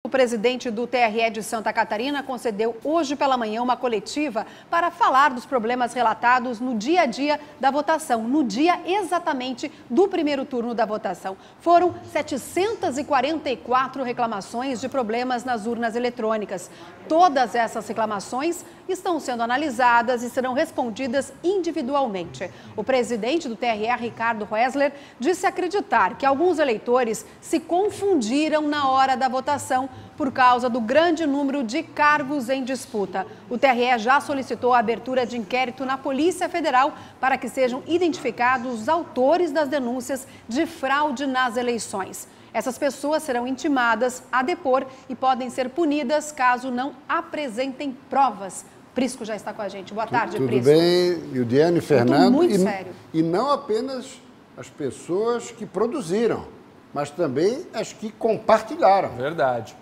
O presidente do TRE de Santa Catarina concedeu hoje pela manhã uma coletiva para falar dos problemas relatados no dia a dia da votação, no dia exatamente do primeiro turno da votação. Foram 744 reclamações de problemas nas urnas eletrônicas. Todas essas reclamações estão sendo analisadas e serão respondidas individualmente. O presidente do TRE, Ricardo Roesler, disse acreditar que alguns eleitores se confundiram na hora da votação por causa do grande número de cargos em disputa. O TRE já solicitou a abertura de inquérito na Polícia Federal para que sejam identificados os autores das denúncias de fraude nas eleições. Essas pessoas serão intimadas a depor e podem ser punidas caso não apresentem provas. Prisco já está com a gente. Boa tarde, Prisco. Tudo bem, Yudiane, Fernando. Muito sério. E não apenas as pessoas que produziram, mas também as que compartilharam. Verdade.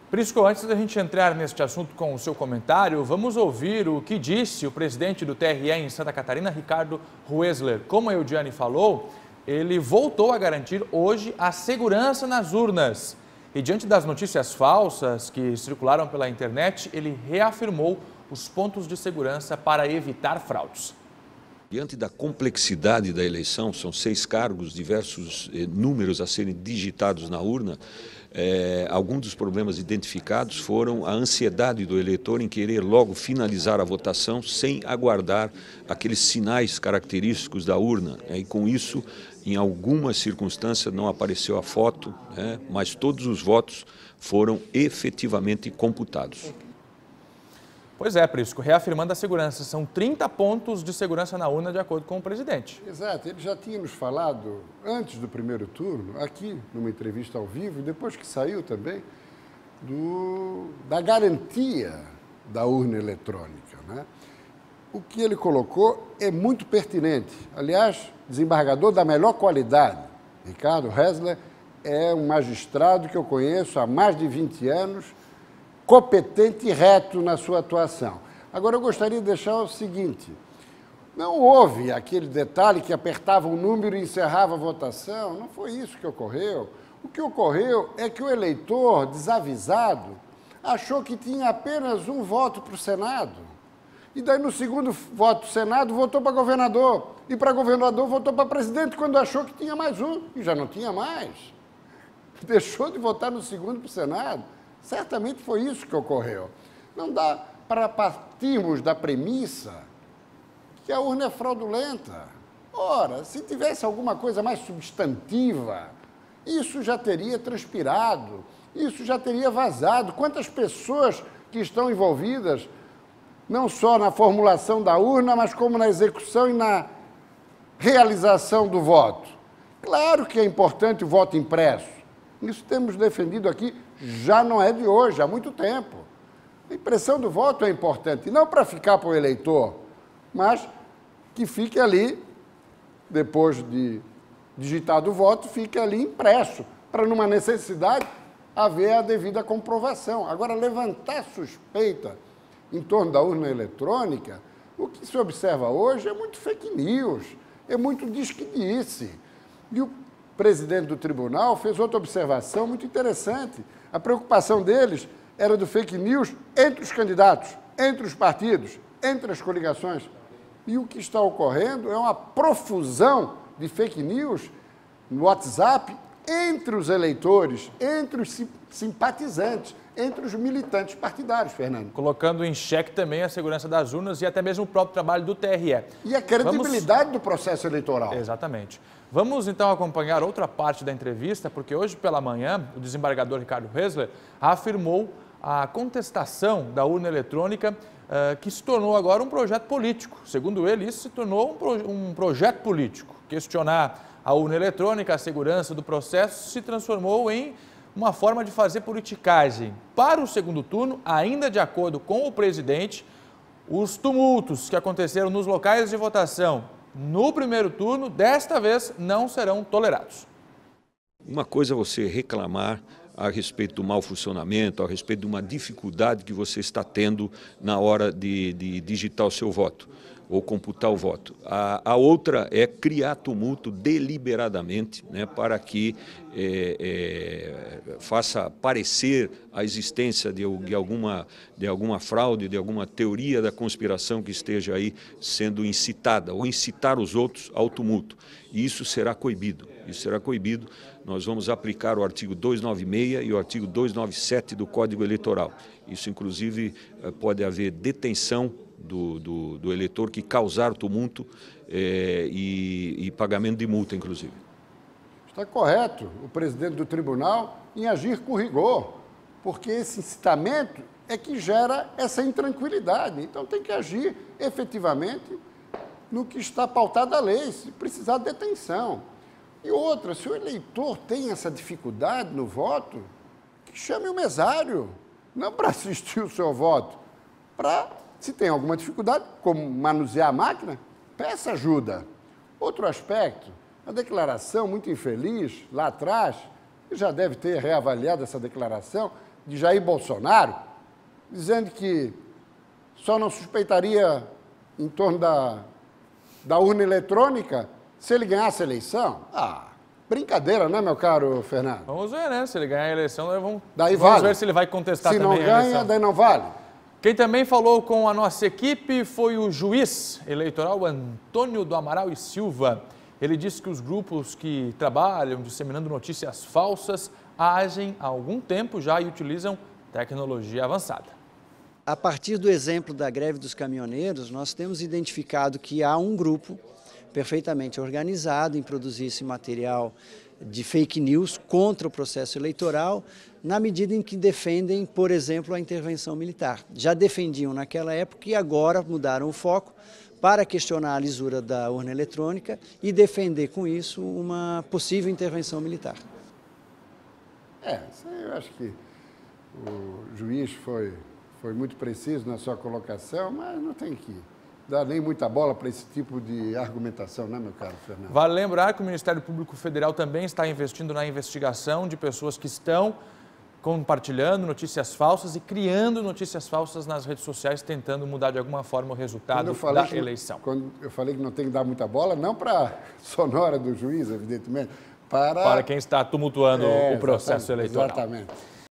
Prisco, antes da gente entrar neste assunto com o seu comentário, vamos ouvir o que disse o presidente do TRE em Santa Catarina, Ricardo Roesler. Como a Yudiane falou, ele voltou a garantir hoje a segurança nas urnas. E diante das notícias falsas que circularam pela internet, ele reafirmou os pontos de segurança para evitar fraudes. Diante da complexidade da eleição, são 6 cargos, diversos números a serem digitados na urna, alguns dos problemas identificados foram a ansiedade do eleitor em querer logo finalizar a votação sem aguardar aqueles sinais característicos da urna. E com isso, em algumas circunstâncias não apareceu a foto, mas todos os votos foram efetivamente computados. Pois é, Prisco, reafirmando a segurança, são 30 pontos de segurança na urna de acordo com o presidente. Exato, ele já tinha nos falado antes do primeiro turno, aqui numa entrevista ao vivo, e depois que saiu também, da garantia da urna eletrônica, O que ele colocou é muito pertinente. Aliás, desembargador da melhor qualidade, Ricardo Roesler, é um magistrado que eu conheço há mais de 20 anos, competente e reto na sua atuação. Agora, eu gostaria de deixar o seguinte, não houve aquele detalhe que apertava um número e encerrava a votação, não foi isso que ocorreu. O que ocorreu é que o eleitor, desavisado, achou que tinha apenas um voto para o Senado. E daí, no segundo voto do Senado, votou para governador. E para governador, votou para presidente, quando achou que tinha mais um. E já não tinha mais. Deixou de votar no segundo para o Senado. Certamente foi isso que ocorreu. Não dá para partirmos da premissa que a urna é fraudulenta. Ora, se tivesse alguma coisa mais substantiva, isso já teria transpirado, isso já teria vazado. Quantas pessoas que estão envolvidas, não só na formulação da urna, mas como na execução e na realização do voto? Claro que é importante o voto impresso. Isso temos defendido aqui, já não é de hoje, há muito tempo. A impressão do voto é importante, não para ficar para o eleitor, mas que fique ali, depois de digitado o voto, fique ali impresso, para numa necessidade haver a devida comprovação. Agora, levantar suspeita em torno da urna eletrônica, o que se observa hoje é muito fake news, é muito diz-que-disse. E o presidente do tribunal fez outra observação muito interessante. A preocupação deles era do fake news entre os candidatos, entre os partidos, entre as coligações. E o que está ocorrendo é uma profusão de fake news no WhatsApp entre os eleitores, entre os simpatizantes, entre os militantes partidários, Fernando. Colocando em xeque também a segurança das urnas e até mesmo o próprio trabalho do TRE. E a credibilidade do processo eleitoral. Exatamente. Vamos então acompanhar outra parte da entrevista, porque hoje pela manhã o desembargador Ricardo Roesler afirmou a contestação da urna eletrônica que se tornou agora um projeto político. Segundo ele, isso se tornou um projeto político. Questionar a urna eletrônica, a segurança do processo, se transformou em uma forma de fazer politicagem. Para o segundo turno, ainda de acordo com o presidente, os tumultos que aconteceram nos locais de votação no primeiro turno, desta vez, não serão tolerados. Uma coisa é você reclamar a respeito do mau funcionamento, a respeito de uma dificuldade que você está tendo na hora de digitar o seu voto ou computar o voto. A outra é criar tumulto deliberadamente, né, para que faça parecer a existência de alguma fraude, de alguma teoria da conspiração que esteja aí sendo incitada, ou incitar os outros ao tumulto. E isso será coibido. Isso será coibido. Nós vamos aplicar o artigo 296 e o artigo 297 do Código Eleitoral. Isso, inclusive, pode haver detenção do eleitor que causar tumulto e pagamento de multa, inclusive. Está correto o presidente do tribunal em agir com rigor, porque esse incitamento é que gera essa intranquilidade. Então tem que agir efetivamente no que está pautado a lei, se precisar de detenção. E outra, se o eleitor tem essa dificuldade no voto, que chame o mesário, não para assistir o seu voto, para, se tem alguma dificuldade, como manusear a máquina, peça ajuda. Outro aspecto, a declaração muito infeliz, lá atrás, já deve ter reavaliado essa declaração, de Jair Bolsonaro, dizendo que só não suspeitaria em torno da urna eletrônica se ele ganhasse a eleição. Ah, brincadeira, né, meu caro Fernando? Vamos ver, né? Se ele ganhar a eleição, vamos vale. ver se ele vai contestar também a eleição. Se não ganha, daí não vale. Quem também falou com a nossa equipe foi o juiz eleitoral Antônio do Amaral e Silva. Ele disse que os grupos que trabalham disseminando notícias falsas agem há algum tempo já e utilizam tecnologia avançada. A partir do exemplo da greve dos caminhoneiros, nós temos identificado que há um grupo perfeitamente organizado em produzir esse material de fake news contra o processo eleitoral, na medida em que defendem, por exemplo, a intervenção militar. Já defendiam naquela época e agora mudaram o foco para questionar a lisura da urna eletrônica e defender com isso uma possível intervenção militar. Isso aí eu acho que o juiz foi muito preciso na sua colocação, mas não tem que dar nem muita bola para esse tipo de argumentação, né, meu caro Fernando? Vale lembrar que o Ministério Público Federal também está investindo na investigação de pessoas que estão compartilhando notícias falsas e criando notícias falsas nas redes sociais, tentando mudar de alguma forma o resultado da eleição. Quando eu falei que não tem que dar muita bola, não para a sonora do juiz, evidentemente, para quem está tumultuando o processo eleitoral. Exatamente.